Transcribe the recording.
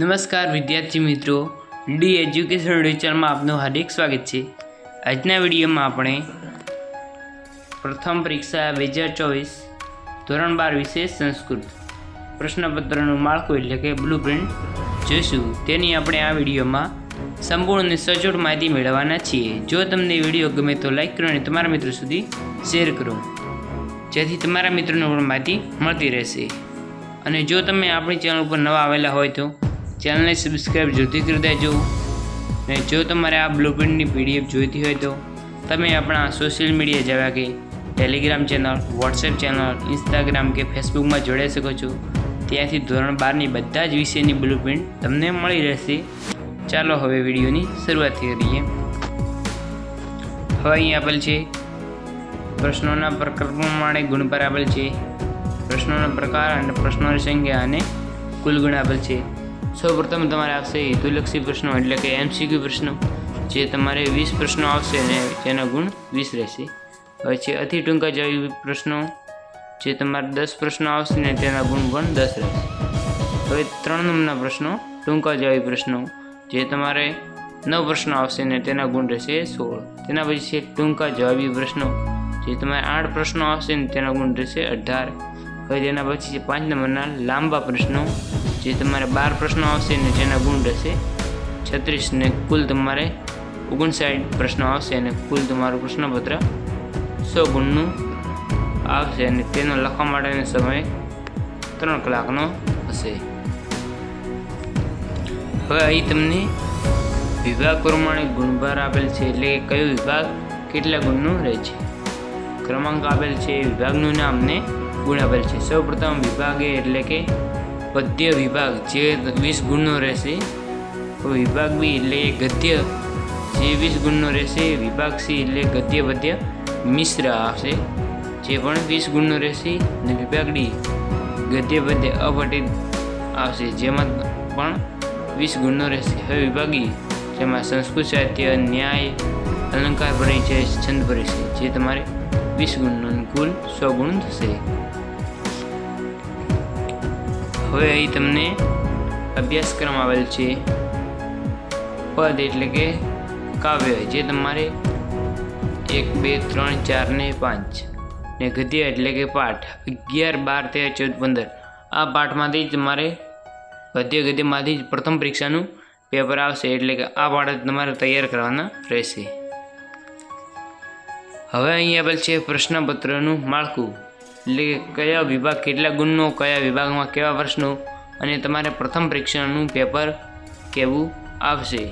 નમસ્કાર વિદ્યાર્થી મિત્રો, ડી એજ્યુકેશન લેક્ચરમાં આપનું હાર્દિક સ્વાગત છે। આજના વિડીયોમાં આપણે પ્રથમ પરીક્ષા 2024 ધોરણ 12 વિશેષ સંસ્કૃત પ્રશ્નપત્રનું માળખું એટલે કે બ્લુપ્રિન્ટ જોઈશું। તેની આપણે આ વિડીયોમાં સંપૂર્ણ અને સચોટ માહિતી મેળવવાના છીએ। જો તમને વિડીયો ગમે તો લાઈક કરો અને તમારા મિત્રો સુધી શેર કરો, જેથી તમારા મિત્રોને પણ માહિતી મળતી રહેશે। અને જો તમે આપણી ચેનલ ઉપર નવા આવેલા હોય તો ચેનલને સબસ્ક્રાઈબ જરૂરથી કરી દેજો। અને જો તમારે આ બ્લુપ્રિન્ટની પીડીએફ જોઈતી હોય તો તમે આપણા સોશિયલ મીડિયા જેવા કે Telegram channel, WhatsApp channel, Instagram કે ફેસબુકમાં જોડાઈ શકો છો। ત્યાંથી ધોરણ 12ની બધા જ વિષયની બ્લુપ્રિન્ટ તમને મળી રહેશે। ચાલો હવે વિડીયોની શરૂઆત કરીએ। હવે અહીં આપેલ છે પ્રશ્નોના પ્રકાર પ્રમાણે ગુણભાર આપેલ છે, પ્રશ્નોના પ્રકાર અને પ્રશ્નોની સંખ્યા અને કુલ ગુણ આપેલ છે। સૌપ્રથમ તમારે આવશે હેતુલક્ષી પ્રશ્નો એટલે કે MCQ પ્રશ્નો, જે તમારે 20 પ્રશ્નો આવશે અને તેના ગુણ 20 રહેશે। હવે છે અતિ ટૂંકા જવાબી પ્રશ્નો, જે તમારે 10 પ્રશ્નો આવશે ને તેના ગુણ પણ 10 રહેશે। હવે 3 નંબરના પ્રશ્નો ટૂંકા જવાબી પ્રશ્નો, જે તમારે 9 પ્રશ્નો આવશે ને તેના ગુણ રહેશે 16। તેના પછી છે ટૂંકા જવાબી પ્રશ્નો, જે તમારે 8 પ્રશ્નો આવશે ને તેના ગુણ રહેશે 18। હવે તેના પછી છે 5 નંબરના લાંબા પ્રશ્નો, જે તમારે 12 પ્રશ્નો આવશે ને તેના ગુણ રહેશે 36 ને કુલ તમારે 59 પ્રશ્નો આવશે અને કુલ તમારું પ્રશ્નપત્ર 100 ગુણનું આવશે અને તેનો લખવા માટેનો સમય 3 કલાકનો હશે। હવે અહીં તમને વિભાગ પ્રમાણે ગુણભાર આપેલ છે, એટલે કે કયો વિભાગ કેટલા ગુણનું રહે છે, ક્રમાંક આપેલ છે, વિભાગનું નામ ને ગુણ આપેલ છે। સૌપ્રથમ વિભાગ એ એટલે કે પદ્ય વિભાગ, જે 20 ગુણનો રહેશે। વિભાગ બી એટલે ગદ્ય, જે 20 ગુણનો રહેશે। વિભાગ સી એટલે ગદ્ય પદ્ય મિશ્ર આવશે, જે પણ 20 ગુણનો રહેશે। અને વિભાગ ડી ગદ્ય પદ્ય અપઠિત આવશે, જેમાં પણ 20 ગુણનો રહેશે। હવે વિભાગ ઈ, જેમાં સંસ્કૃત સાહિત્ય, ન્યાય, અલંકાર પરિચય, છંદ પરિચય, જે તમારે 20 ગુણનો કુલ 100 ગુણ થશે। હવે અહીં તમને અભ્યાસક્રમ આવેલ છે। પદ એટલે કે કાવ્ય, જે તમારે 1, 2, 3, 4 ને 5 ને ગદ્ય એટલે કે પાઠ 11, 12, 13, 14, 15 આ પાઠમાંથી જ તમારે ગદ્યમાંથી જ પ્રથમ પરીક્ષાનું પેપર આવશે, એટલે કે આ પાઠ તમારે તૈયાર કરવાના રહેશે। હવે અહીં આપેલ છે પ્રશ્નપત્રનું માળખું, એટલે કે કયા વિભાગ કેટલા ગુણનો, કયા વિભાગમાં કેવા પ્રશ્નો અને તમારે પ્રથમ પરીક્ષાનું પેપર કેવું આવશે।